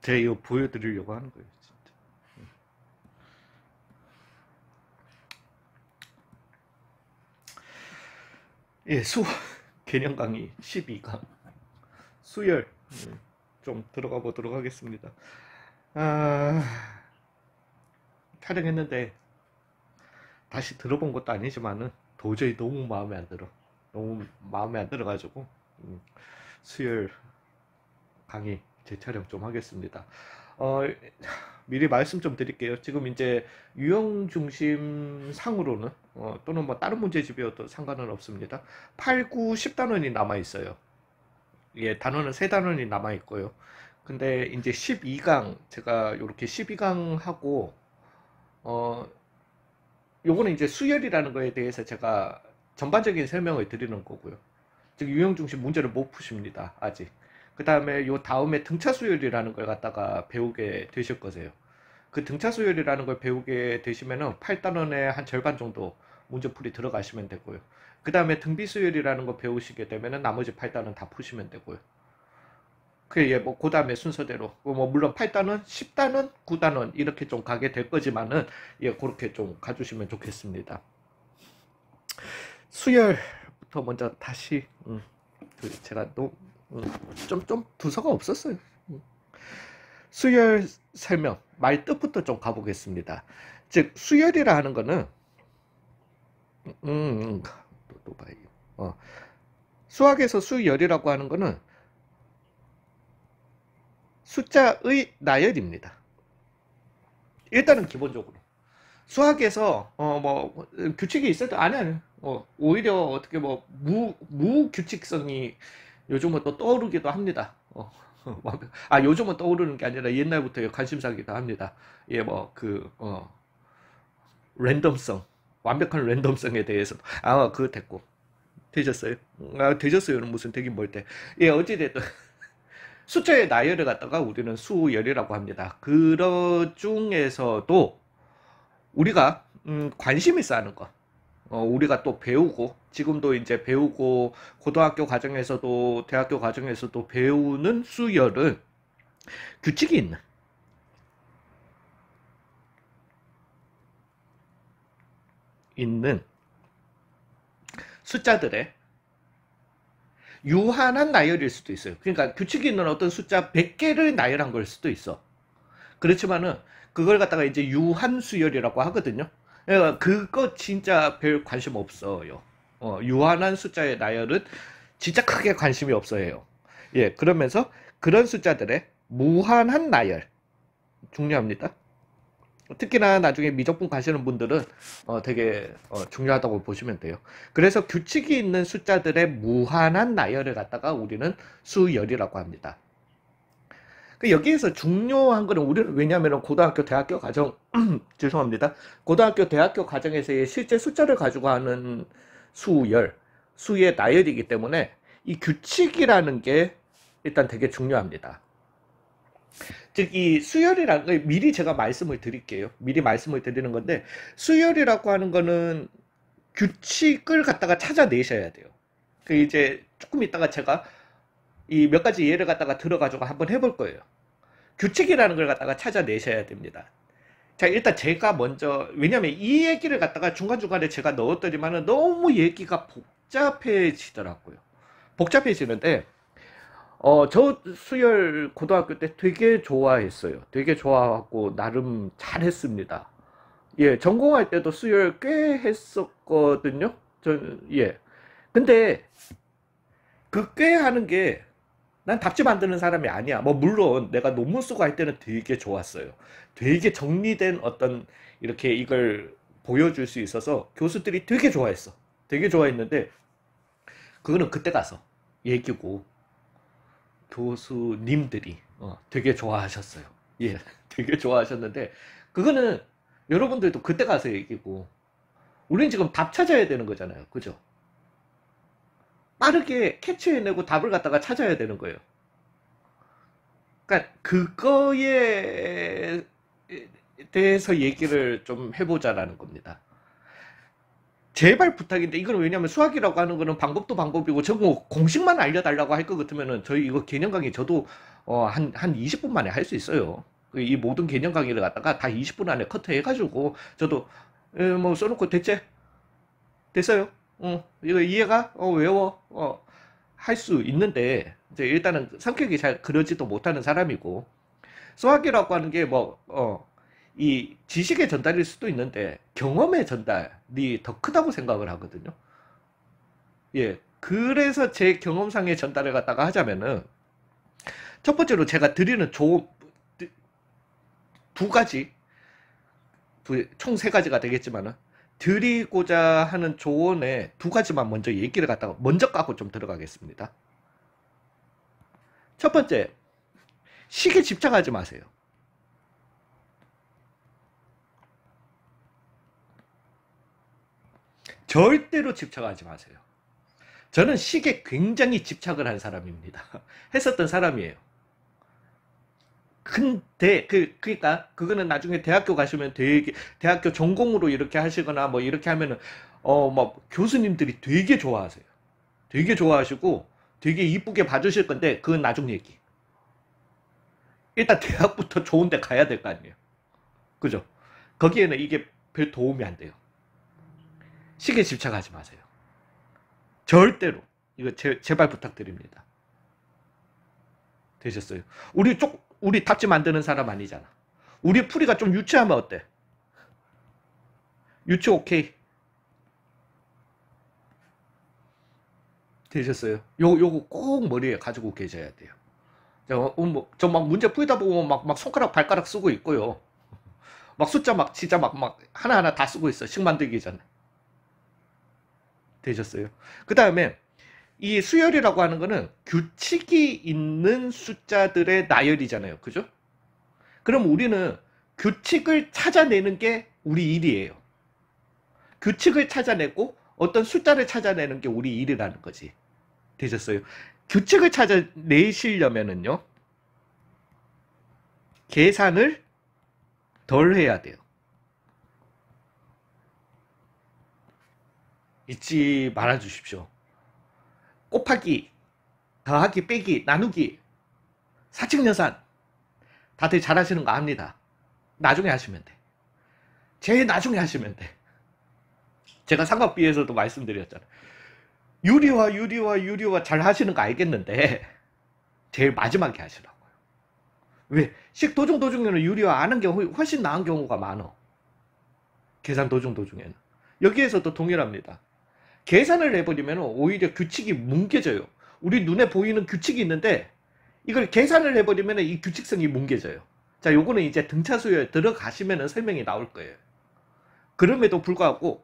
제가 이거 보여드리려고 하는 거예요, 진짜. 예, 개념 강의 12강. 수열. 좀 들어가 보도록 하겠습니다. 촬영했는데, 다시 들어본 것도 아니지만은, 도저히 너무 마음에 안 들어. 너무 마음에 안 들어가지고, 수열 강의 재촬영 좀 하겠습니다. 미리 말씀 좀 드릴게요. 지금 이제 유형 중심 상으로는 또는 뭐 다른 문제집이어도 상관은 없습니다. 8, 9, 10단원이 남아 있어요. 예, 단원은 3단원이 남아 있고요. 근데 이제 12강 제가 이렇게 12강 하고 요거는 이제 수열이라는 거에 대해서 제가 전반적인 설명을 드리는 거고요. 즉 유형 중심 문제를 못 푸십니다. 아직. 그 다음에 요 다음에 등차 수열이라는 걸 갖다가 배우게 되실 거세요. 그 등차 수열이라는 걸 배우게 되시면은 8단원의 한 절반 정도 문제풀이 들어가시면 되고요. 그 다음에 등비 수열이라는 거 배우시게 되면은 나머지 8단원 다 푸시면 되고요. 그 다음에 순서대로 뭐 물론 8단원, 10단원, 9단원 이렇게 좀 가게 될 거지만은 그렇게 좀 가주시면 좋겠습니다. 수열부터 먼저 다시 제가 좀 두서가 없었어요. 수열 설명, 말 뜻부터 좀 가보겠습니다. 즉 수열이라 하는 거는 또 봐요. 수학에서 수열이라고 하는 거는 숫자의 나열입니다. 일단은 기본적으로 수학에서 뭐 규칙이 있어도 아니 오히려 어떻게 뭐 무규칙성이 요즘은 또 떠오르기도 합니다. 요즘은 떠오르는 게 아니라 옛날부터 관심사기도 합니다. 예, 랜덤성, 완벽한 랜덤성에 대해서. 그거 됐고. 되셨어요? 되셨어요는 무슨 되긴 뭘 때. 예, 어찌됐든. 숫자의 나열을 갖다가 우리는 수열이라고 합니다. 그러 중에서도 우리가 관심 있어 하는 거. 우리가 또 배우고 지금도 이제 배우고 고등학교 과정에서도 대학교 과정에서도 배우는 수열은 규칙이 있는 숫자들의 유한한 나열일 수도 있어요. 그러니까 규칙이 있는 어떤 숫자 100개를 나열한 걸 수도 있어. 그렇지만은 그걸 갖다가 이제 유한 수열이라고 하거든요. 그거 진짜 별 관심 없어요. 유한한 숫자의 나열은 진짜 크게 관심이 없어요. 예, 그러면서 그런 숫자들의 무한한 나열 중요합니다. 특히나 나중에 미적분 가시는 분들은 되게 중요하다고 보시면 돼요. 그래서 규칙이 있는 숫자들의 무한한 나열을 갖다가 우리는 수열이라고 합니다. 여기에서 중요한 거는 우리는 왜냐하면 고등학교, 대학교 과정 죄송합니다. 고등학교, 대학교 과정에서의 실제 숫자를 가지고 하는 수의 나열이기 때문에 이 규칙이라는 게 일단 되게 중요합니다. 즉 이 수열이라는 걸 미리 제가 말씀을 드릴게요. 미리 말씀을 드리는 건데 수열이라고 하는 거는 규칙을 갖다가 찾아내셔야 돼요. 이제 조금 있다가 제가 이 몇 가지 예를 갖다가 들어가지고 한번 해볼 거예요. 규칙이라는 걸 갖다가 찾아내셔야 됩니다. 자, 일단 제가 먼저, 왜냐면 이 얘기를 갖다가 중간중간에 제가 넣었더니만은 너무 얘기가 복잡해지더라고요. 복잡해지는데, 저 수열 고등학교 때 되게 좋아했어요. 되게 좋아하고, 나름 잘했습니다. 예, 전공할 때도 수열 꽤 했었거든요. 예. 근데, 그 꽤 하는 게, 난 답지 만드는 사람이 아니야. 뭐 물론 내가 논문 쓰고 할 때는 되게 좋았어요. 되게 정리된 어떤 이렇게 이걸 보여줄 수 있어서 교수들이 되게 좋아했어. 되게 좋아했는데 그거는 그때 가서 얘기고 교수님들이 되게 좋아하셨어요. 예, 되게 좋아하셨는데 그거는 여러분들도 그때 가서 얘기고 우린 지금 답 찾아야 되는 거잖아요. 그죠? 빠르게 캐치해내고 답을 갖다가 찾아야 되는 거예요. 그러니까 그거에 대해서 얘기를 좀 해보자라는 겁니다. 제발 부탁인데, 이거는 왜냐면 수학이라고 하는 거는 방법도 방법이고, 저 뭐 공식만 알려달라고 할 것 같으면은 저희 이거 개념 강의 저도 한 20분 만에 할 수 있어요. 이 모든 개념 강의를 갖다가 다 20분 안에 커트해가지고 저도 뭐 써놓고 됐어요. 이거 이해가? 외워. 할 수 있는데, 이제 일단은 성격이 잘 그러지도 못하는 사람이고, 수학이라고 하는 게 이 지식의 전달일 수도 있는데, 경험의 전달이 더 크다고 생각을 하거든요. 예. 그래서 제 경험상의 전달을 갖다가 하자면은, 첫 번째로 제가 드리는 두 가지, 총 세 가지가 되겠지만은, 드리고자 하는 조언에 두 가지만 먼저 얘기를 갖다가 먼저 까고 좀 들어가겠습니다. 첫 번째, 시기에 집착하지 마세요. 절대로 집착하지 마세요. 저는 시기에 굉장히 집착을 한 사람입니다. 했었던 사람이에요. 근데 그러니까 그거는 나중에 대학교 가시면 되게 대학교 전공으로 이렇게 하시거나 뭐 이렇게 하면은 뭐 교수님들이 되게 좋아하세요. 되게 좋아하시고 되게 이쁘게 봐주실 건데 그건 나중 얘기. 일단 대학부터 좋은 데 가야 될 거 아니에요. 그죠? 거기에는 이게 별 도움이 안 돼요. 시기에 집착하지 마세요. 절대로. 이거 제발 부탁드립니다. 되셨어요? 우리 답지 만드는 사람 아니잖아. 우리 풀이가 좀 유치하면 어때? 유치 오케이. 되셨어요? 요거 꼭 머리에 가지고 계셔야 돼요. 저 막 문제 풀다 보면 막 손가락 발가락 쓰고 있고요. 막 숫자 진짜 막 하나하나 다 쓰고 있어. 식 만들기 전에. 되셨어요? 그 다음에 이 수열이라고 하는 거는 규칙이 있는 숫자들의 나열이잖아요. 그죠? 그럼 우리는 규칙을 찾아내는 게 우리 일이에요. 규칙을 찾아내고 어떤 숫자를 찾아내는 게 우리 일이라는 거지. 되셨어요? 규칙을 찾아내시려면은요, 계산을 덜 해야 돼요. 잊지 말아 주십시오. 곱하기, 더하기, 빼기, 나누기, 사칙연산 다들 잘하시는 거 압니다. 나중에 하시면 돼. 제일 나중에 하시면 돼. 제가 삼각비에서도 말씀드렸잖아요. 유리와 잘 하시는 거 알겠는데 제일 마지막에 하시라고요. 왜? 식 도중 도중에는 유리화 아는 게 훨씬 나은 경우가 많아. 계산 도중에는. 여기에서도 동일합니다. 계산을 해버리면 오히려 규칙이 뭉개져요. 우리 눈에 보이는 규칙이 있는데 이걸 계산을 해버리면 이 규칙성이 뭉개져요. 자, 요거는 이제 등차 수요에 들어가시면 설명이 나올 거예요. 그럼에도 불구하고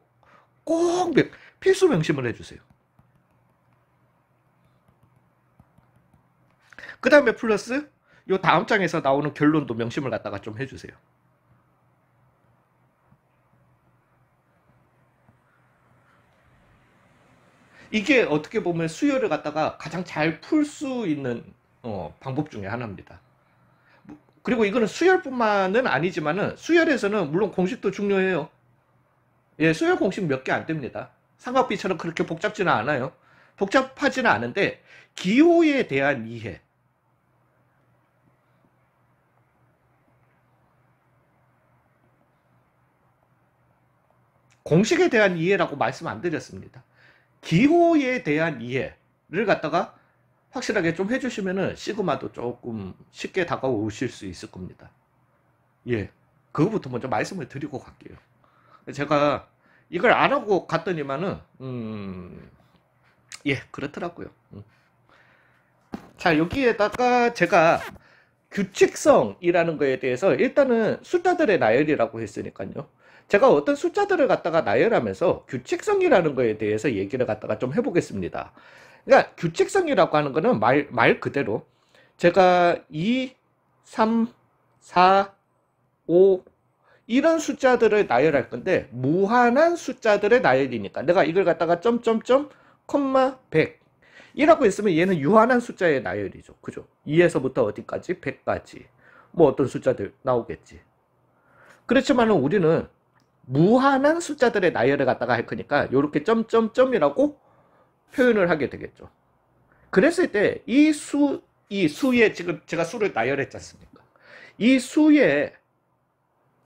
꼭 필수 명심을 해주세요. 그 다음에 플러스 요 다음 장에서 나오는 결론도 명심을 갖다가 좀 해주세요. 이게 어떻게 보면 수열을 갖다가 가장 잘 풀 수 있는 방법 중에 하나입니다. 그리고 이거는 수열뿐만은 아니지만은 수열에서는 물론 공식도 중요해요. 예, 수열 공식 몇 개 안 됩니다. 삼각비처럼 그렇게 복잡지는 않아요. 복잡하지는 않은데 기호에 대한 이해, 공식에 대한 이해라고 말씀 안 드렸습니다. 기호에 대한 이해를 갖다가 확실하게 좀 해주시면은 시그마도 조금 쉽게 다가오실 수 있을 겁니다. 예, 그거부터 먼저 말씀을 드리고 갈게요. 제가 이걸 안 하고 갔더니만은 예, 그렇더라고요. 자, 여기에다가 제가 규칙성이라는 거에 대해서 일단은 숫자들의 나열이라고 했으니까요. 제가 어떤 숫자들을 갖다가 나열하면서 규칙성이라는 거에 대해서 얘기를 갖다가 좀 해보겠습니다. 그러니까 규칙성이라고 하는 거는 말 그대로 제가 2, 3, 4, 5 이런 숫자들을 나열할 건데 무한한 숫자들의 나열이니까 내가 이걸 갖다가 점점점 콤마 100 이라고 했으면 얘는 유한한 숫자의 나열이죠. 그죠? 2에서부터 어디까지? 100까지 뭐 어떤 숫자들 나오겠지. 그렇지만은 우리는 무한한 숫자들의 나열을 갖다가 할 거니까 이렇게 점점점이라고 표현을 하게 되겠죠. 그랬을 때 이 수의 지금 제가 수를 나열했지 않습니까? 이 수의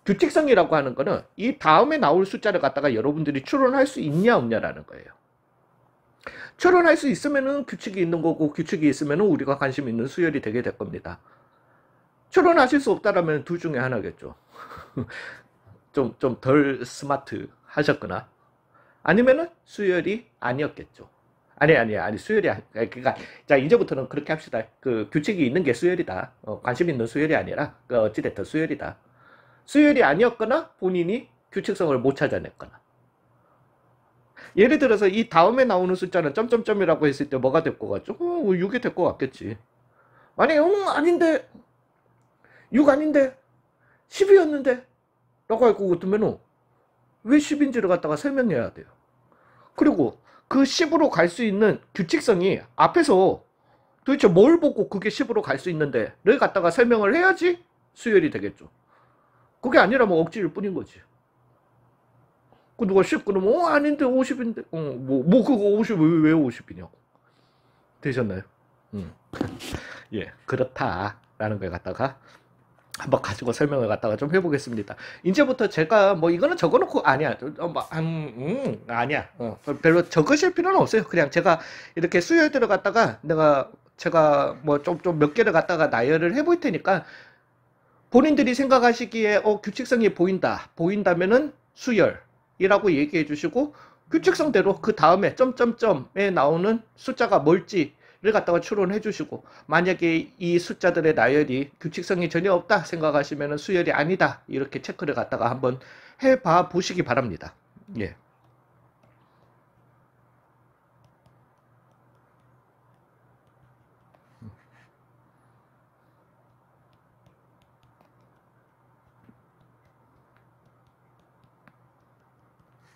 규칙성이라고 하는 거는 이 다음에 나올 숫자를 갖다가 여러분들이 추론할 수 있냐 없냐라는 거예요. 추론할 수 있으면은 규칙이 있는 거고 규칙이 있으면은 우리가 관심 있는 수열이 되게 될 겁니다. 추론하실 수 없다라면 둘 중에 하나겠죠. 좀 덜 스마트 하셨거나 아니면은 수열이 아니었겠죠. 아니 수열이 그러니까 자 이제부터는 그렇게 합시다. 그 규칙이 있는 게 수열이다. 관심 있는 수열이 아니라 그 어찌됐든 수열이다. 수열이 아니었거나 본인이 규칙성을 못 찾아냈거나. 예를 들어서 이 다음에 나오는 숫자는 점점점이라고 했을 때 뭐가 될 것 같죠? 6이 될 것 같겠지. 아니 아닌데 6 아닌데 10이었는데 라고 할 것 같으면 왜 10인지를 갖다가 설명해야 돼요. 그리고 그 10으로 갈 수 있는 규칙성이 앞에서 도대체 뭘 보고 그게 10으로 갈 수 있는데를 갖다가 설명을 해야지 수열이 되겠죠. 그게 아니라면 억지일 뿐인 거지. 그 누가 10 그러면 아닌데 50인데 뭐 그거 50 왜 50이냐고 되셨나요? 예 그렇다라는 걸 갖다가 한번 가지고 설명을 갖다가 좀 해보겠습니다. 이제부터 제가 뭐 이거는 적어놓고 아니야 아니야 별로 적으실 필요는 없어요. 그냥 제가 이렇게 수열들을 갖다가 제가 뭐 좀 몇 개를 갖다가 나열을 해볼 테니까 본인들이 생각하시기에 규칙성이 보인다면은 수열이라고 얘기해 주시고 규칙성대로 그 다음에 점점점에 나오는 숫자가 뭘지를 갖다가 추론해 주시고 만약에 이 숫자들의 나열이 규칙성이 전혀 없다 생각하시면은 수열이 아니다 이렇게 체크를 갖다가 한번 해봐 보시기 바랍니다. 예.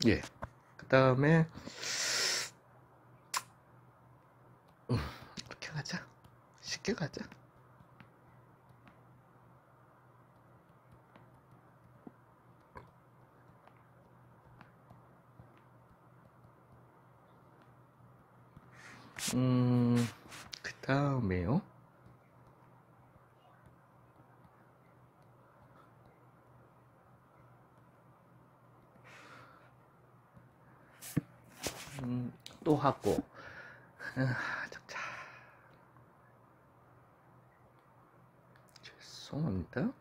예. 그 다음에 이렇게 가자. 쉽게 가자. 그 다음에요. 또 하고 적자 죄송합니다.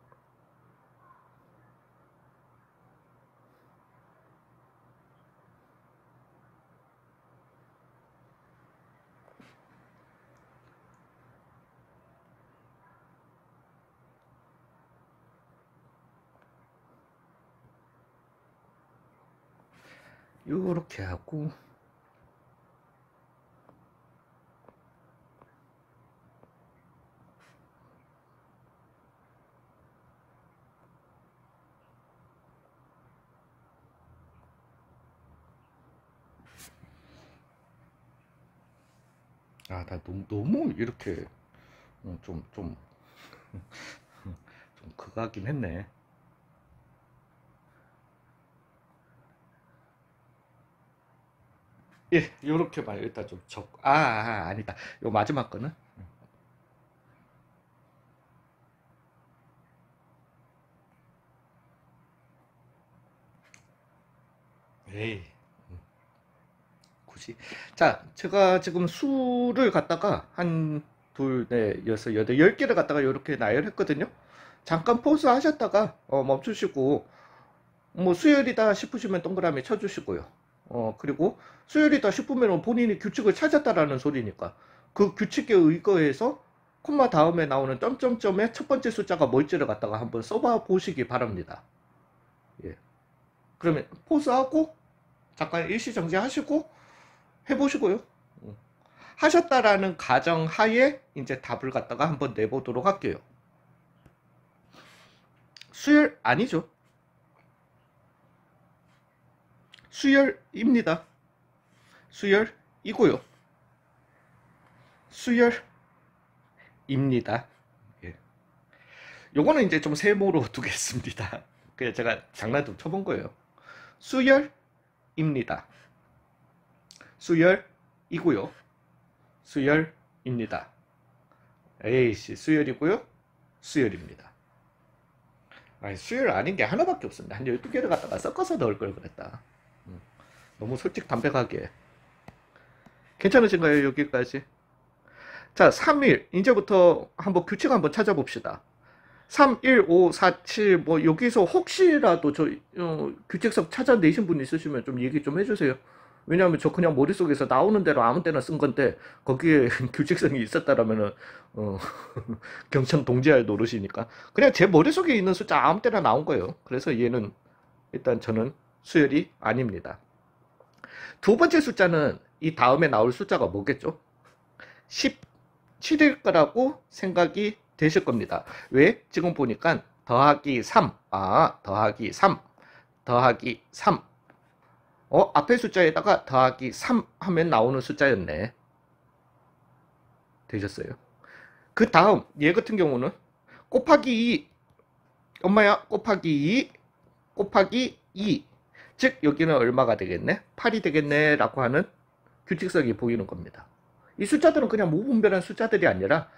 요렇게 하고 나 너무 이렇게 좀 그거 하긴 했네. 예, 요렇게만 일단 좀 아니다. 요 마지막 거는 에이 굳이 자 제가 지금 수를 갖다가 한 둘, 넷, 여섯, 여덟, 10개를 갖다가 이렇게 나열했거든요. 잠깐 포즈 하셨다가 멈추시고 뭐 수열이다 싶으시면 동그라미 쳐주시고요. 그리고 수열이다 싶으면 본인이 규칙을 찾았다라는 소리니까 그 규칙에 의거해서 콤마 다음에 나오는 점점점의 첫 번째 숫자가 뭘지를 갖다가 한번 써봐 보시기 바랍니다. 예. 그러면 포즈하고 잠깐 일시정지 하시고 해보시고요. 하셨다라는 가정 하에 이제 답을 갖다가 한번 내보도록 할게요. 수열 아니죠. 수열입니다. 수열이고요. 수열입니다. 예. 요거는 이제 좀 세모로 두겠습니다. 그냥 제가 장난 좀 쳐본 거예요. 수열입니다. 수열이고요. 수열입니다. 에이씨, 수열이고요. 수열입니다. 아니, 수열 아닌 게 하나밖에 없습니다. 한 12개를 갖다가 섞어서 넣을 걸 그랬다. 너무 솔직 담백하게. 괜찮으신가요? 여기까지? 자, 3일. 이제부터 한번 규칙 한번 찾아봅시다. 3, 1, 5, 4, 7, 뭐, 여기서 혹시라도 규칙성 찾아내신 분 있으시면 좀 얘기 좀 해주세요. 왜냐하면 저 그냥 머릿속에서 나오는 대로 아무 때나 쓴 건데, 거기에 규칙성이 있었다라면은, 경천 동지할 노릇이니까. 그냥 제 머릿속에 있는 숫자 아무 때나 나온 거예요. 그래서 얘는, 일단 저는 수열이 아닙니다. 두 번째 숫자는 이 다음에 나올 숫자가 뭐겠죠? 17일 거라고 생각이 되실 겁니다. 왜? 지금 보니까 더하기 3, 더하기 3, 더하기 3. 앞에 숫자에다가 더하기 3 하면 나오는 숫자였네. 되셨어요? 그 다음 얘 같은 경우는 곱하기 2, 엄마야 곱하기 2, 곱하기 2. 즉 여기는 얼마가 되겠네? 8이 되겠네 라고 하는 규칙성이 보이는 겁니다. 이 숫자들은 그냥 무분별한 숫자들이 아니라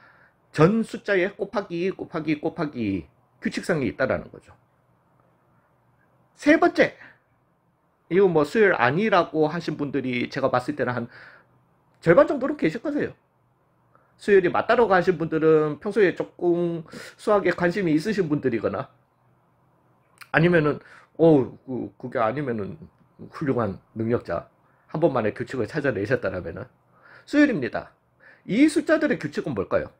전 숫자에 곱하기 2, 곱하기 2, 곱하기 2 규칙성이 있다라는 거죠. 세 번째, 이거 뭐 수열 아니라고 하신 분들이 제가 봤을 때는 한 절반 정도는 계실 거세요. 수열이 맞다라고 하신 분들은 평소에 조금 수학에 관심이 있으신 분들이거나 아니면은 그게 아니면은 훌륭한 능력자 한 번만에 규칙을 찾아내셨다라면은 수열입니다. 이 숫자들의 규칙은 뭘까요?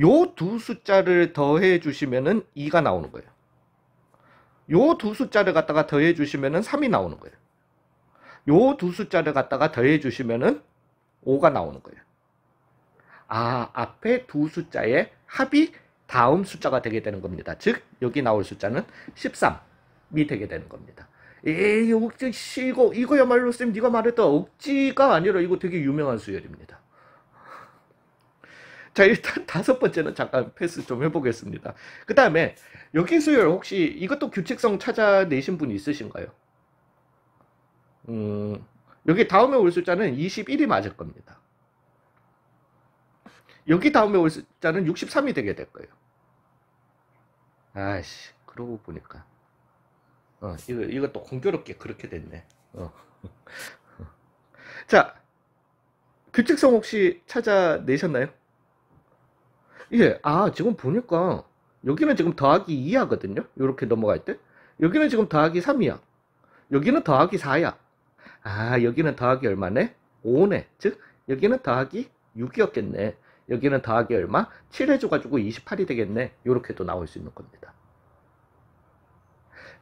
요 두 숫자를 더해 주시면은 2가 나오는 거예요. 요 두 숫자를 갖다가 더해 주시면은 3이 나오는 거예요. 요 두 숫자를 갖다가 더해 주시면은 5가 나오는 거예요. 앞에 두 숫자의 합이 다음 숫자가 되게 되는 겁니다. 즉 여기 나올 숫자는 13이 되게 되는 겁니다. 에이 억지 이거야말로 쌤 네가 말했던 억지가 아니라 이거 되게 유명한 수열입니다. 자, 일단 다섯 번째는 잠깐 패스 좀 해보겠습니다. 그 다음에 여기 수열 혹시 이것도 규칙성 찾아내신 분 있으신가요? 여기 다음에 올 숫자는 21이 맞을 겁니다. 여기 다음에 올 숫자는 63이 되게 될 거예요. 아이씨, 그러고 보니까 이것도 공교롭게 그렇게 됐네. 자, 규칙성 혹시 찾아내셨나요? 예, 지금 보니까 여기는 지금 더하기 2 하거든요. 이렇게 넘어갈 때 여기는 지금 더하기 3이야. 여기는 더하기 4야. 여기는 더하기 얼마네? 5네. 즉 여기는 더하기 6이었겠네. 여기는 더하기 얼마? 7 해줘가지고 28이 되겠네. 이렇게도 나올 수 있는 겁니다.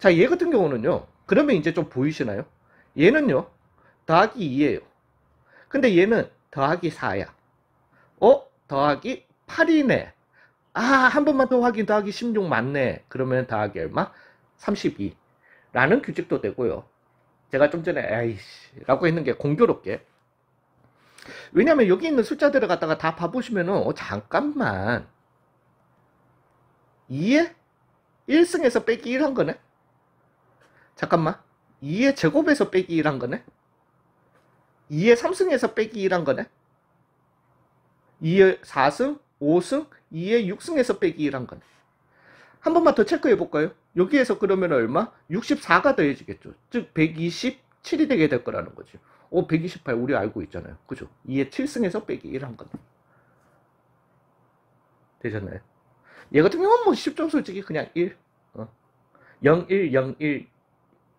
자, 얘 같은 경우는요. 그러면 이제 좀 보이시나요? 얘는요. 더하기 2예요. 근데 얘는 더하기 4야. 더하기 8이네. 한 번만 더 확인. 더하기 16 맞네. 그러면 더하기 얼마? 32 라는 규칙도 되고요. 제가 좀 전에 에이씨 라고 했는 게 공교롭게, 왜냐면 여기 있는 숫자들을 갖다가 다 봐보시면은 잠깐만 2의 1승에서 빼기 1 한 거네. 잠깐만 2의 제곱에서 빼기 1 한 거네. 2의 3승에서 빼기 1 한 거네. 2의 4승 5승 2의 6승에서 빼기 1 한 거네. 한 번만 더 체크해 볼까요? 여기에서 그러면 얼마? 64가 더해지겠죠. 즉 127이 되게 될 거라는 거죠. 128 우리 알고 있잖아요. 그죠? 2의 7승에서 빼기 1 한 거네. 되셨나요? 얘 같은 경우는 뭐 쉽죠. 솔직히 그냥 1 0, 1, 0, 1,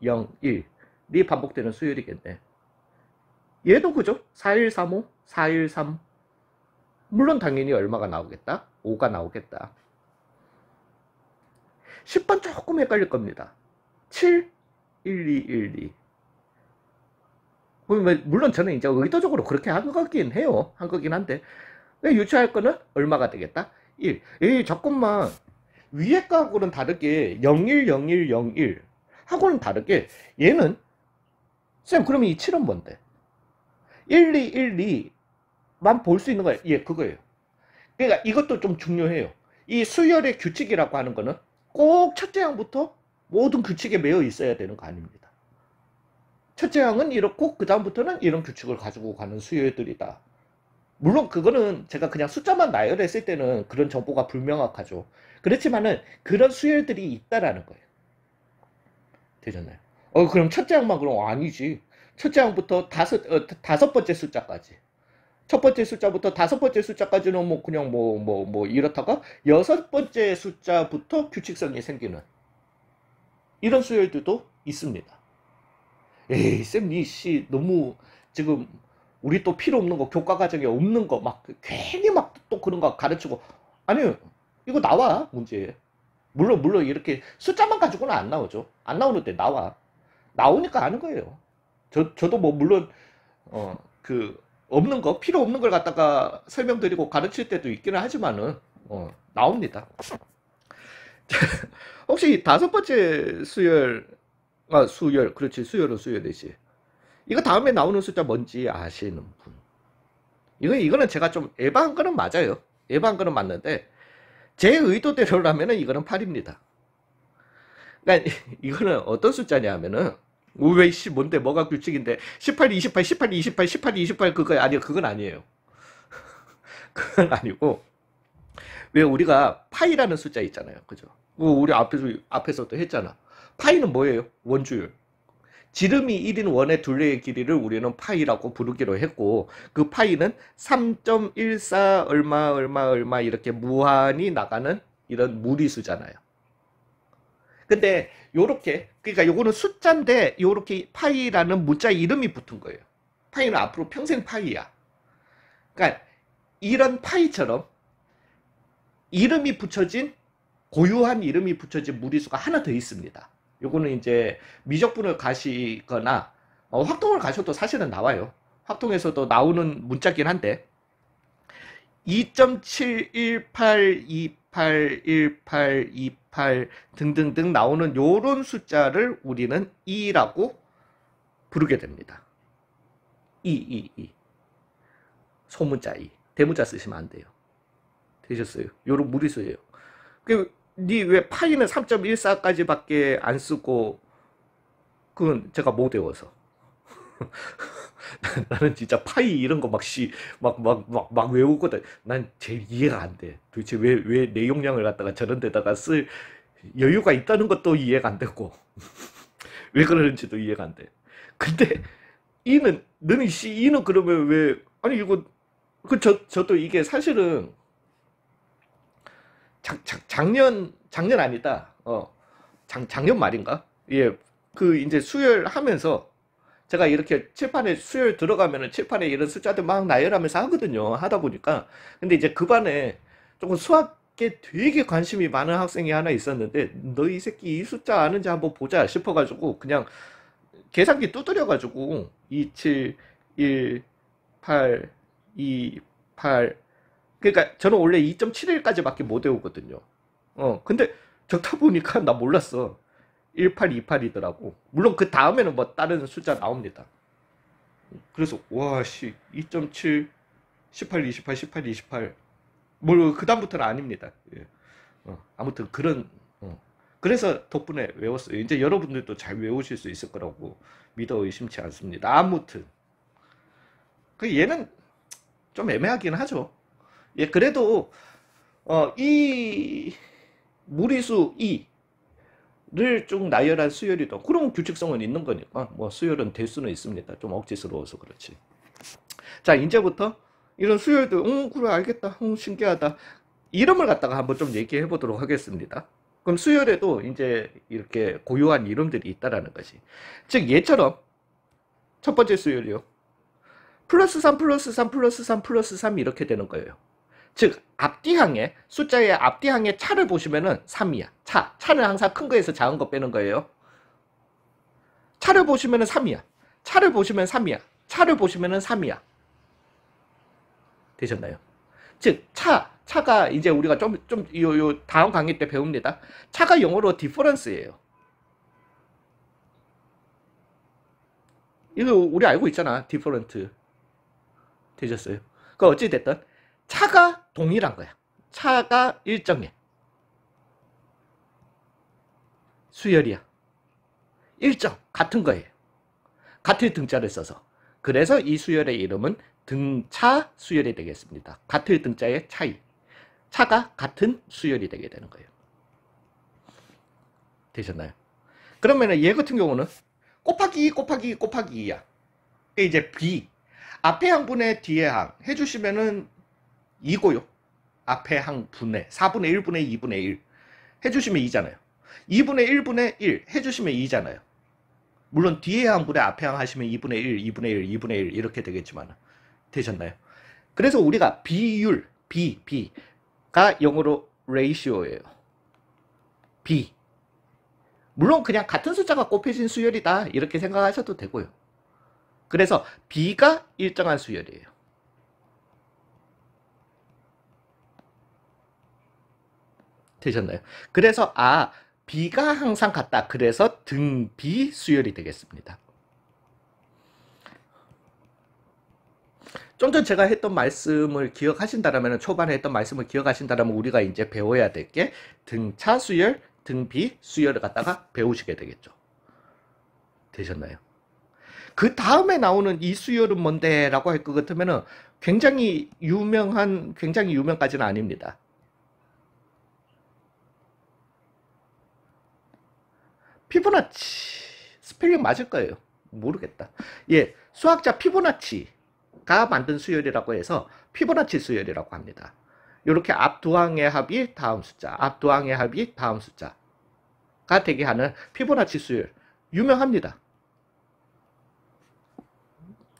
0, 1이 반복되는 수열이겠네. 얘도 그죠? 4, 1, 3, 5, 4, 1, 3. 물론 당연히 얼마가 나오겠다? 5가 나오겠다. 10번 조금 헷갈릴 겁니다. 7, 1, 2, 1, 2. 물론 저는 이제 의도적으로 그렇게 한 거긴 해요. 한 거긴 한데, 유추할 거는 얼마가 되겠다? 1. 잠깐만. 위에 거하고는 다르게 01, 01, 01 하고는 다르게 얘는 쌤 그러면 이 7은 뭔데? 1, 2, 1, 2만 볼 수 있는 거예요. 그거예요. 그러니까 이것도 좀 중요해요. 이 수열의 규칙이라고 하는 거는 꼭 첫째 항부터 모든 규칙에 매여 있어야 되는 거 아닙니다. 첫째 항은 이렇고 그 다음부터는 이런 규칙을 가지고 가는 수요들이다. 물론 그거는 제가 그냥 숫자만 나열했을 때는 그런 정보가 불명확하죠. 그렇지만은 그런 수열들이 있다라는 거예요. 되잖아요. 그럼 첫째 항만 그럼 아니지. 첫째 항부터 다섯 번째 숫자까지. 첫 번째 숫자부터 다섯 번째 숫자까지는 뭐 그냥 뭐 이렇다가 여섯 번째 숫자부터 규칙성이 생기는 이런 수열들도 있습니다. 에이, 쌤, 씨, 너무 지금 우리 또 필요 없는 거, 교과 과정에 없는 거, 막 괜히 막 또 그런 거 가르치고. 아니, 이거 나와, 문제. 물론 이렇게 숫자만 가지고는 안 나오죠. 안 나오는데 나와. 나오니까 아는 거예요. 저도 뭐 물론 없는 거, 필요 없는 걸 갖다가 설명드리고 가르칠 때도 있기는 하지만은 나옵니다. 혹시 다섯 번째 수열, 수열, 그렇지, 수열은 수열이지. 이거 다음에 나오는 숫자 뭔지 아시는 분? 이거는 제가 좀 에바한 거는 맞아요. 에바한 거는 맞는데 제 의도대로라면은 이거는 8입니다. 그러니까 이거는 어떤 숫자냐 하면은 왜씨 뭔데 뭐가 규칙인데 18, 28, 18, 28, 18, 28 그거 아니요. 그건 아니에요. 그건 아니고 왜 우리가 파이라는 숫자 있잖아요. 그죠? 우리 앞에서도 했잖아. 파이는 뭐예요? 원주율. 지름이 1인 원의 둘레의 길이를 우리는 파이라고 부르기로 했고 그 파이는 3.14 얼마 이렇게 무한히 나가는 이런 무리수잖아요. 근데 요렇게 그러니까 요거는 숫자인데 요렇게 파이라는 문자 이름이 붙은 거예요. 파이는 앞으로 평생 파이야. 그러니까 이런 파이처럼 이름이 붙여진 고유한 이름이 붙여진 무리수가 하나 더 있습니다. 요거는 이제 미적분을 가시거나 확통을 가셔도 사실은 나와요. 확통에서도 나오는 문자긴 한데 2.71828 18 28 등등등 나오는 요런 숫자를 우리는 2라고 부르게 됩니다. 2 소문자 2 대문자 쓰시면 안 돼요. 되셨어요? 요런 무리수예요. 니 왜 파이는 3.14까지밖에 안 쓰고 그건 제가 못 외워서 나는 진짜 파이 이런 거 막 외우거든. 난 제일 이해가 안 돼. 도대체 왜 내 용량을 갖다가 저런 데다가 쓸 여유가 있다는 것도 이해가 안 되고 왜 그러는지도 이해가 안 돼. 근데 너는 이는 그러면 왜 아니 이거 저도 이게 사실은 작년 아니다. 작년 말인가? 예, 이제 수혈하면서 제가 이렇게 칠판에 수혈 들어가면은 칠판에 이런 숫자들 막 나열하면서 하거든요. 하다 보니까 근데 이제 그 반에 조금 수학에 되게 관심이 많은 학생이 하나 있었는데 너 이 새끼 이 숫자 아는지 한번 보자 싶어가지고 그냥 계산기 두드려가지고 27 1 8 2 8 그러니까 저는 원래 2.71까지밖에 못 외우거든요. 근데 적다 보니까 나 몰랐어. 1828이더라고. 물론 그 다음에는 뭐 다른 숫자 나옵니다. 그래서 와씨 2.7 18 28 18 28 뭐 그 다음부터는 아닙니다. 예. 아무튼 그래서 덕분에 외웠어요. 이제 여러분들도 잘 외우실 수 있을 거라고 믿어 의심치 않습니다. 아무튼 얘는 좀 애매하긴 하죠. 예, 그래도 이 무리수 2를 쭉 나열한 수열이다. 그럼 규칙성은 있는 거니까 뭐 수열은 될 수는 있습니다. 좀 억지스러워서 그렇지. 자, 이제부터 이런 수열들 그래 알겠다. 신기하다. 이름을 갖다가 한번 좀 얘기해 보도록 하겠습니다. 그럼 수열에도 이제 이렇게 고유한 이름들이 있다라는 것이. 즉 얘처럼 첫 번째 수열이요. 플러스 3 플러스 3 플러스 3 플러스 3 이렇게 되는 거예요. 즉 앞뒤항에 숫자의 앞뒤항에 차를 보시면은 3이야. 차는 항상 큰 거에서 작은 거 빼는 거예요. 차를 보시면은 3이야. 차를 보시면 3이야. 차를 보시면은 3이야. 되셨나요? 즉 차가 이제 우리가 좀 다음 강의 때 배웁니다. 차가 영어로 디퍼런스예요. 이거 우리 알고 있잖아. 디퍼런트. 되셨어요? 그 어찌 됐든 차가 동일한 거야. 차가 일정해. 수열이야. 일정, 같은 거예요. 같은 등자를 써서. 그래서 이 수열의 이름은 등차 수열이 되겠습니다. 같은 등자의 차이. 차가 같은 수열이 되게 되는 거예요. 되셨나요? 그러면 얘 같은 경우는 곱하기 곱하기 곱하기 2야. 이제 B. 앞에 항분의 뒤에 항 해주시면은 2고요. 앞에 항분의 4분의 1분의 2분의 1 해주시면 2잖아요. 2분의 1분의 1 해주시면 2잖아요. 물론 뒤에 항분의 앞에 항 하시면 2분의 1, 2분의 1, 2분의 1 이렇게 되겠지만 되셨나요? 그래서 우리가 비율, B가 영어로 ratio예요. B. 물론 그냥 같은 숫자가 곱해진 수열이다 이렇게 생각하셔도 되고요. 그래서 B가 일정한 수열이에요. 되셨나요? 그래서 B가 항상 같다. 그래서 등비 수열이 되겠습니다. 좀 전 제가 했던 말씀을 기억하신다면 초반에 했던 말씀을 기억하신다면 우리가 이제 배워야 될 게 등차 수열, 등비 수열을 갖다가 배우시게 되겠죠. 되셨나요? 그 다음에 나오는 이 수열은 뭔데? 라고 할 것 같으면은 굉장히 유명까지는 아닙니다. 피보나치. 스펠링 맞을 거예요. 모르겠다. 예, 수학자 피보나치가 만든 수열이라고 해서 피보나치 수열이라고 합니다. 이렇게 앞 두 항의 합이 다음 숫자, 앞 두 항의 합이 다음 숫자가 되게 하는 피보나치 수열. 유명합니다.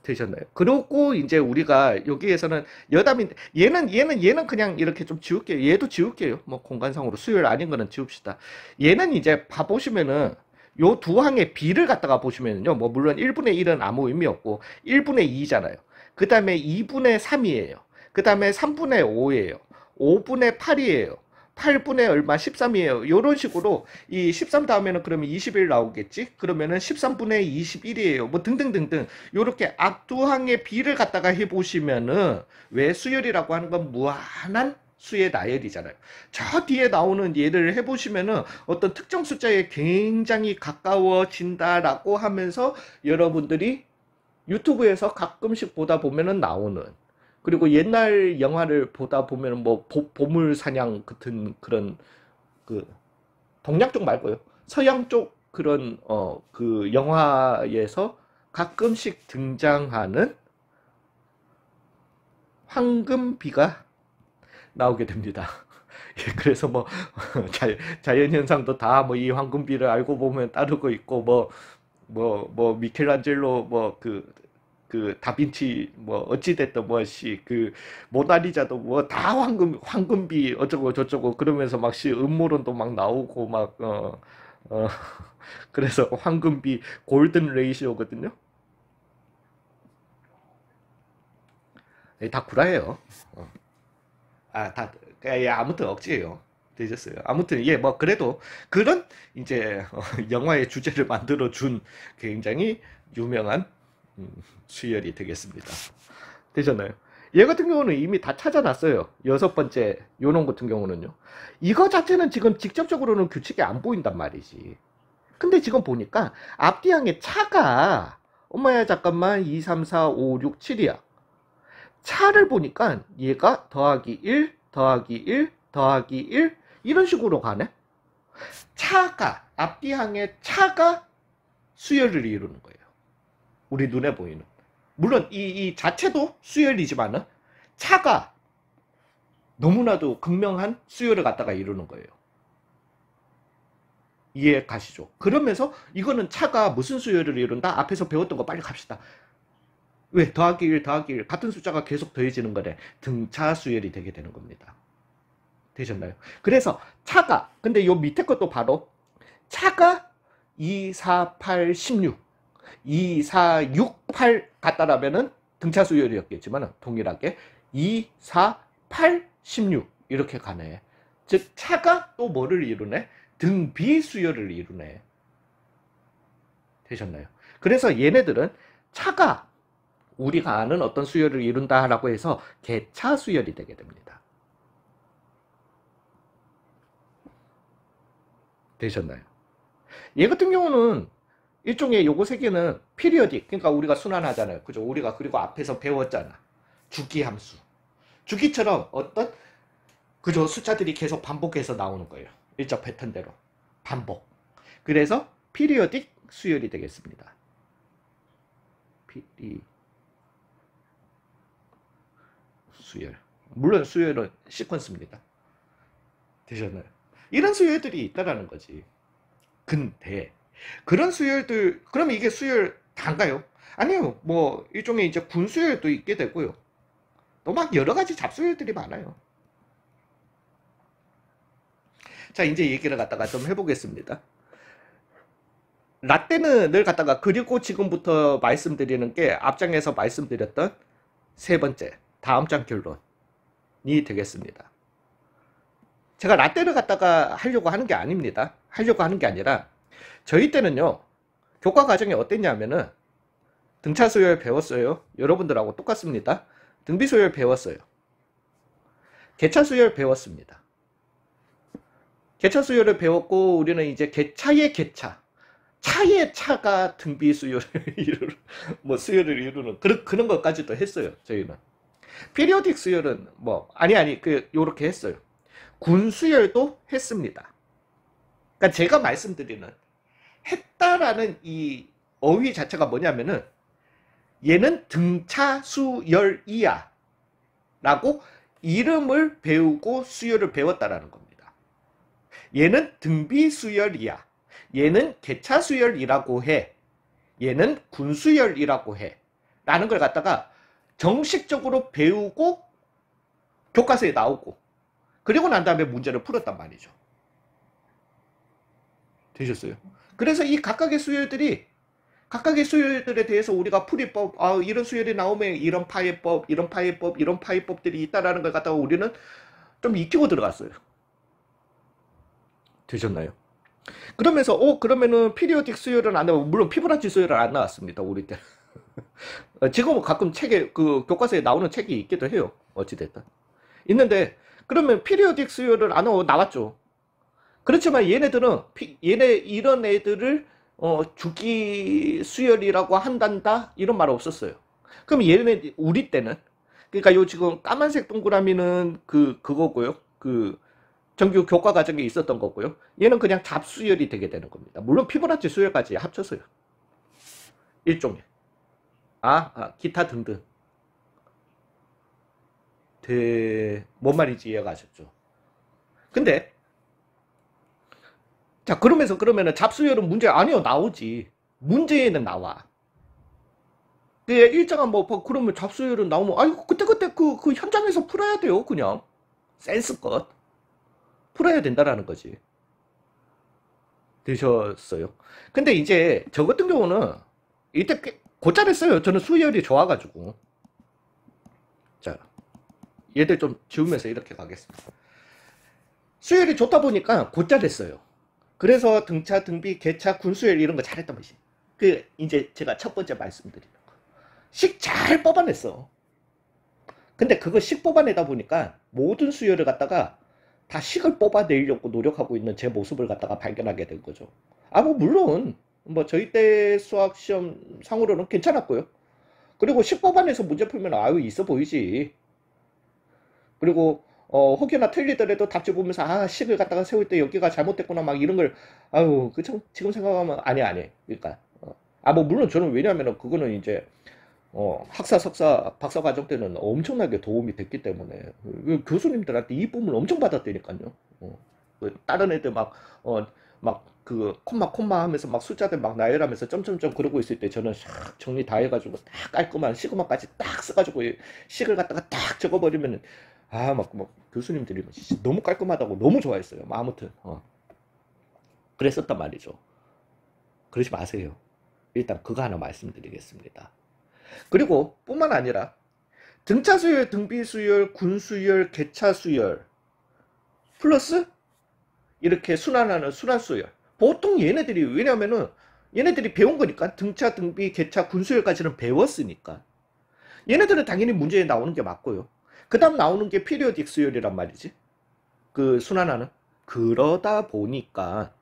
되셨나요? 그리고 이제 우리가 여기에서는 여담인데 얘는 그냥 이렇게 좀 지울게요. 얘도 지울게요. 뭐 공간상으로 수열 아닌 거는 지웁시다. 얘는 이제 봐보시면은 요 두 항의 비를 갖다가 보시면요. 뭐 물론 1분의 1은 아무 의미 없고 1분의 2잖아요. 그 다음에 2분의 3이에요. 그 다음에 3분의 5예요. 5분의 8이에요. 8분의 얼마 13이에요. 이런 식으로 이 13 다음에는 그러면 21 나오겠지? 그러면은 13분의 21이에요. 뭐 등등등등 이렇게 앞두항의 비를 갖다가 해보시면은 왜 수열이라고 하는 건 무한한 수의 나열이잖아요. 저 뒤에 나오는 예를 해보시면은 어떤 특정 숫자에 굉장히 가까워진다라고 하면서 여러분들이 유튜브에서 가끔씩 보다 보면은 나오는 그리고 옛날 영화를 보다 보면 뭐 보물 사냥 같은 그런 그 동양 쪽 말고요. 서양 쪽 그런 그 영화에서 가끔씩 등장하는 황금비가 나오게 됩니다. 예, 그래서 뭐 자연현상도 다 뭐 이 황금비를 알고 보면 따르고 있고 뭐 미켈란젤로 그 다빈치 뭐 어찌됐든 뭐시 그 모나리자도 뭐 다 황금비 어쩌고 저쩌고 그러면서 막시 음모론도 막 나오고 그래서 황금비 골든 레이시오거든요. 다 구라예요. 다 아무튼 억지예요. 되셨어요. 아무튼 뭐 그래도 그런 이제 영화의 주제를 만들어 준 굉장히 유명한 수열이 되겠습니다. 되셨나요? 얘 같은 경우는 이미 다 찾아놨어요. 6번째 요놈 같은 경우는요. 이거 자체는 지금 직접적으로는 규칙이 안 보인단 말이지. 근데 지금 보니까 앞뒤항의 차가 엄마야 잠깐만 2, 3, 4, 5, 6, 7이야. 차를 보니까 얘가 더하기 1, 더하기 1, 더하기 1 이런 식으로 가네. 차가 앞뒤항의 차가 수열을 이루는 거예요. 우리 눈에 보이는. 물론 이 자체도 수열이지만은 차가 너무나도 극명한 수열을 갖다가 이루는 거예요. 이해 가시죠? 그러면서 이거는 차가 무슨 수열을 이룬다? 앞에서 배웠던 거 빨리 갑시다. 왜? 더하기 1, 더하기 1 같은 숫자가 계속 더해지는 거래. 등차 수열이 되게 되는 겁니다. 되셨나요? 그래서 차가 근데 요 밑에 것도 바로 차가 2, 4, 8, 16 2, 4, 6, 8 같다라면은 등차 수열이었겠지만 동일하게 2, 4, 8, 16 이렇게 가네. 즉 차가 또 뭐를 이루네? 등비 수열을 이루네. 되셨나요? 그래서 얘네들은 차가 우리가 아는 어떤 수열을 이룬다라고 해서 개차 수열이 되게 됩니다. 되셨나요? 얘 같은 경우는 일종의 요거 세 개는 피리어딕, 그러니까 우리가 순환하잖아요. 그죠? 우리가 그리고 앞에서 배웠잖아. 주기 함수. 주기처럼 어떤 그죠? 숫자들이 계속 반복해서 나오는 거예요. 일정 패턴대로. 반복. 그래서 피리어딕 수열이 되겠습니다. 피리 수열. 물론 수열은 시퀀스입니다. 되셨나요? 이런 수열들이 있다라는 거지. 근데 그런 수열들, 그러면 이게 수열 단가요? 아니요. 뭐 일종의 이제 군수열도 있게 되고요. 또 막 여러 가지 잡수열들이 많아요. 자, 이제 얘기를 갖다가 좀 해보겠습니다. 라떼는 늘 갖다가 그리고 지금부터 말씀드리는 게 앞장에서 말씀드렸던 세 번째 다음 장 결론이 되겠습니다. 제가 라떼를 갖다가 하려고 하는 게 아닙니다. 하려고 하는 게 아니라 저희 때는요, 교과 과정이 어땠냐면은 등차 수열 배웠어요. 여러분들하고 똑같습니다. 등비 수열 배웠어요. 개차 수열 배웠습니다. 개차 수열을 배웠고 우리는 이제 개차의 개차, 차의 차가 등비 수열을 이루는, 뭐 수열을 이루는 그런 것까지도 했어요. 저희는 피리오딕 수열은 뭐 요렇게 했어요. 군 수열도 했습니다. 그러니까 제가 말씀드리는 했다라는 이 어휘 자체가 뭐냐면은 얘는 등차 수열이야 라고 이름을 배우고 수열을 배웠다라는 겁니다. 얘는 등비 수열이야, 얘는 개차 수열이라고 해, 얘는 군 수열이라고 해 라는 걸 갖다가 정식적으로 배우고 교과서에 나오고 그리고 난 다음에 문제를 풀었단 말이죠. 되셨어요? 그래서 이 각각의 수열들에 대해서 우리가 풀이법, 이런 수열이 나오면 이런 파해법, 이런 파해법, 이런 파해법들이 있다라는 걸 갖다가 우리는 좀 익히고 들어갔어요. 되셨나요? 그러면서 그러면은 피리오딕 수열은 안 나오고, 물론 피보나치 수열은 안 나왔습니다. 우리 때. 지금은 가끔 책에 그 교과서에 나오는 책이 있기도 해요. 어찌됐든 있는데, 그러면 피리오딕 수열은 안 나왔죠. 그렇지만 얘네들은 이런 애들을 주기 수열이라고 한단다 이런 말 없었어요. 그럼 얘네 우리 때는, 그러니까 요 지금 까만색 동그라미는 그거고요. 그 정규 교과 과정에 있었던 거고요. 얘는 그냥 잡수열이 되게 되는 겁니다. 물론 피보나치 수열까지 합쳐서요. 일종의 기타 등등. 뭔 말인지 이해가셨죠? 근데 자, 그러면은 잡수열은 문제 아니요, 나오지. 문제에는 나와. 일정한 그러면 잡수열은 나오면 그때 그 현장에서 풀어야 돼요. 그냥 센스껏 풀어야 된다라는 거지. 되셨어요? 근데 이제 저 같은 경우는 이때 곧잘 했어요. 저는 수열이 좋아가지고. 자, 얘들 좀 지우면서 이렇게 가겠습니다. 수열이 좋다 보니까 곧잘 했어요. 그래서 등차, 등비, 개차, 군수열 이런 거 잘했단 말이지. 이제 제가 첫 번째 말씀드리는 거. 식 잘 뽑아냈어. 근데 그거 식 뽑아내다 보니까 모든 수열을 갖다가 다 식을 뽑아내려고 노력하고 있는 제 모습을 갖다가 발견하게 된 거죠. 물론 저희 때 수학 시험 상으로는 괜찮았고요. 그리고 식 뽑아내서 문제 풀면 있어 보이지. 그리고 혹여나 틀리더라도 답지 보면서 식을 갖다가 세울 때 여기가 잘못됐구나 막 이런 걸 지금 생각하면 아니 그러니까 물론 저는 왜냐하면 그거는 이제 학사, 석사, 박사 과정 때는 엄청나게 도움이 됐기 때문에 교수님들한테 이쁨을 엄청 받았다니까요. 다른 애들 콤마 하면서 막 숫자들 막 나열하면서 점점점 그러고 있을 때 저는 샥 정리 다 해가지고 딱 깔끔한 시그마까지 딱 써가지고 식을 갖다가 딱 적어버리면은 교수님들이 진짜 너무 깔끔하다고 너무 좋아했어요. 아무튼 그랬었단 말이죠. 그러지 마세요. 일단 그거 하나 말씀드리겠습니다. 그리고 뿐만 아니라 등차 수열, 등비 수열, 군 수열, 개차 수열 플러스 이렇게 순환하는 순환 수열. 보통 얘네들이 왜냐면은 얘네들이 배운 거니까 등차, 등비, 개차, 군 수열까지는 배웠으니까 얘네들은 당연히 문제에 나오는 게 맞고요. 그 다음 나오는 게 피리오딕 수열이란 말이지. 그 순환하는. 그러다 보니까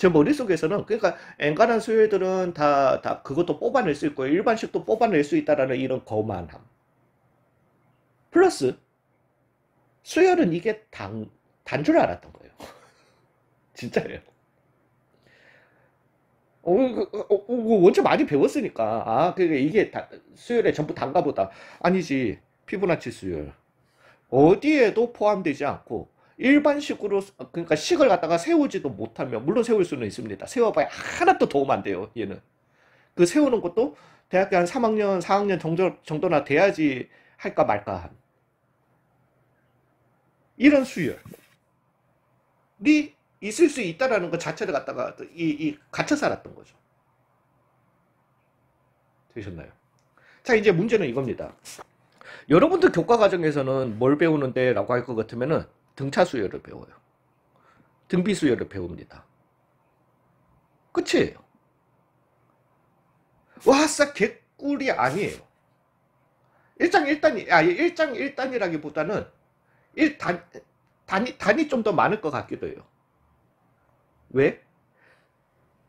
제 머릿속에서는 그러니까 엔간한 수요들은 다 그것도 뽑아낼 수 있고 일반식도 뽑아낼 수 있다라는 이런 거만함. 플러스 수열은 이게 단 줄 알았던 거예요. 진짜예요. 원체 많이 배웠으니까. 그러니까 이게 수열의 전부 단가 보다. 아니지. 피부나치 수열. 어디에도 포함되지 않고, 일반식으로, 그러니까 식을 갖다가 세우지도 못하면, 물론 세울 수는 있습니다. 세워봐야 하나도 도움 안 돼요, 얘는. 그 세우는 것도 대학교 한 3학년, 4학년 정도나 돼야지 할까 말까 한. 이런 수열이 있을 수 있다라는 것 자체를 갖다가 갇혀 살았던 거죠. 되셨나요? 자, 이제 문제는 이겁니다. 여러분들 교과 과정에서는 뭘 배우는데 라고 할 것 같으면은 등차 수열을 배워요. 등비 수열을 배웁니다. 끝이에요. 와싸 개꿀이 아니에요. 1장 1단이라기보다는 단이 좀 더 많을 것 같기도 해요. 왜?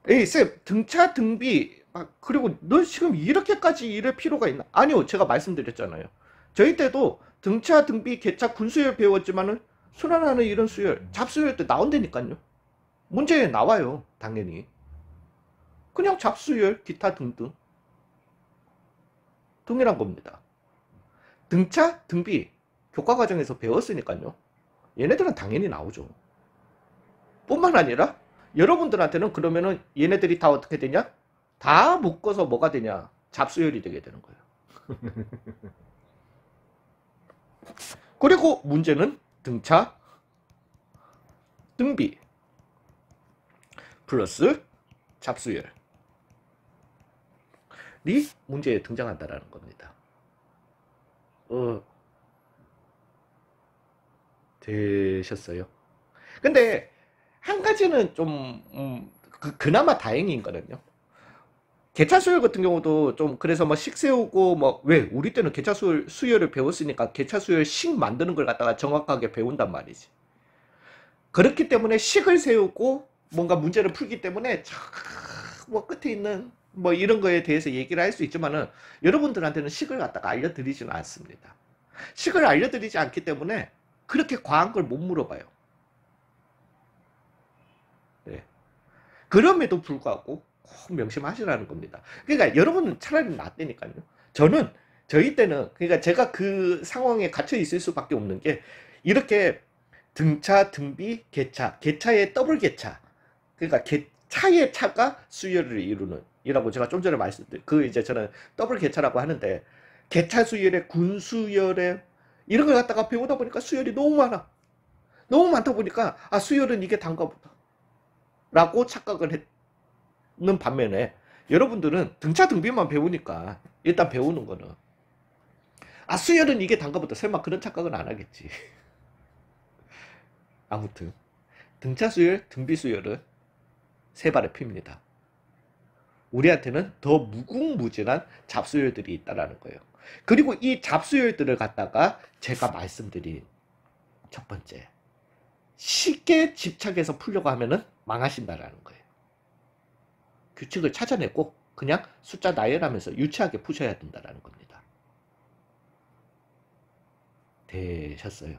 에이, 쌤, 등차, 등비, 그리고 너 지금 이렇게까지 이럴 필요가 있나? 아니요, 제가 말씀드렸잖아요. 저희 때도 등차, 등비, 개차, 군수열 배웠지만은 순환하는 이런 수열, 잡수열 때 나온다니까요. 문제에 나와요, 당연히. 그냥 잡수열, 기타 등등. 동일한 겁니다. 등차, 등비, 교과 과정에서 배웠으니까요. 얘네들은 당연히 나오죠. 뿐만 아니라 여러분들한테는 그러면은 얘네들이 다 어떻게 되냐? 다 묶어서 뭐가 되냐? 잡수열이 되게 되는 거예요. 그리고 문제는 등차, 등비 플러스 잡수열이 문제에 등장한다라는 겁니다. 되셨어요? 근데 한 가지는 좀 그나마 다행인 거는요. 개차 수열 같은 경우도 좀 그래서 뭐 식 세우고 뭐 왜 우리 때는 개차 수열을 배웠으니까 개차 수열 식 만드는 걸 갖다가 정확하게 배운단 말이지. 그렇기 때문에 식을 세우고 뭔가 문제를 풀기 때문에 뭐 끝에 있는 뭐 이런 거에 대해서 얘기를 할 수 있지만은 여러분들한테는 식을 갖다가 알려드리지는 않습니다. 식을 알려드리지 않기 때문에 그렇게 과한 걸 못 물어봐요. 네. 그럼에도 불구하고 꼭 명심하시라는 겁니다. 그러니까 여러분은 차라리 낫다니까요. 저희 때는 그러니까 제가 그 상황에 갇혀 있을 수밖에 없는 게 이렇게 등차, 등비, 개차, 개차의 더블 개차. 그러니까 개차의 차가 수열을 이루는 이라고 제가 좀 전에 말씀드린 이제 저는 더블 개차라고 하는데 개차 수열에 군수열에 이런 걸 갖다가 배우다 보니까 수열이 너무 많아. 너무 많다 보니까 수열은 이게 단가 보다. 라고 착각을 했는 반면에 여러분들은 등차 등비만 배우니까 일단 배우는 거는 수열은 이게 단가 보다. 설마 그런 착각은 안 하겠지. 아무튼 등차 수열, 등비 수열은 세 발의 피입니다. 우리한테는 더 무궁무진한 잡수열들이 있다라는 거예요. 그리고 이 잡수열들을 갖다가 제가 말씀드린 첫 번째 쉽게 집착해서 풀려고 하면은 망하신다라는 거예요. 규칙을 찾아내고 그냥 숫자 나열하면서 유치하게 푸셔야 된다라는 겁니다. 되셨어요?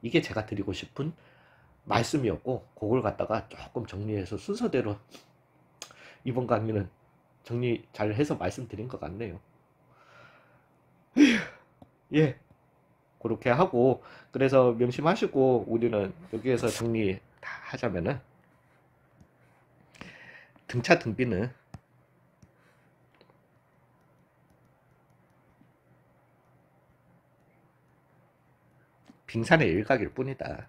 이게 제가 드리고 싶은 말씀이었고 그걸 갖다가 조금 정리해서 순서대로 이번 강의는 정리 잘 해서 말씀드린 것 같네요. 예, 그렇게 하고 그래서 명심하시고 우리는 여기에서 정리 다 하자면은 등차 등비는 빙산의 일각일 뿐이다.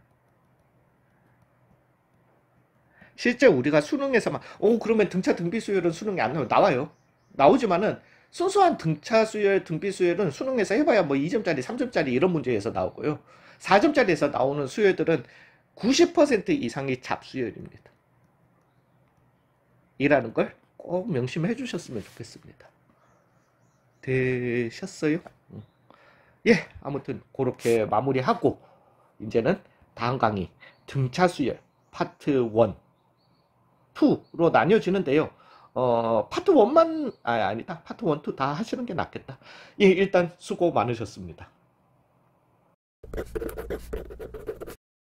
실제 우리가 수능에서만 그러면 등차 등비 수열은 수능에 안 나와요. 나오지만은 순수한 등차 수열, 등비 수열은 수능에서 해봐야 뭐 2점짜리, 3점짜리 이런 문제에서 나오고요. 4점짜리에서 나오는 수열들은 90% 이상이 잡수열입니다. 이라는 걸 꼭 명심해 주셨으면 좋겠습니다. 되셨어요? 예, 아무튼 그렇게 마무리하고 이제는 다음 강의 등차 수열 파트 1 2로 나뉘어지는데요. 파트 1만, 아니다. 파트 1, 2 다 하시는 게 낫겠다. 예, 일단 수고 많으셨습니다.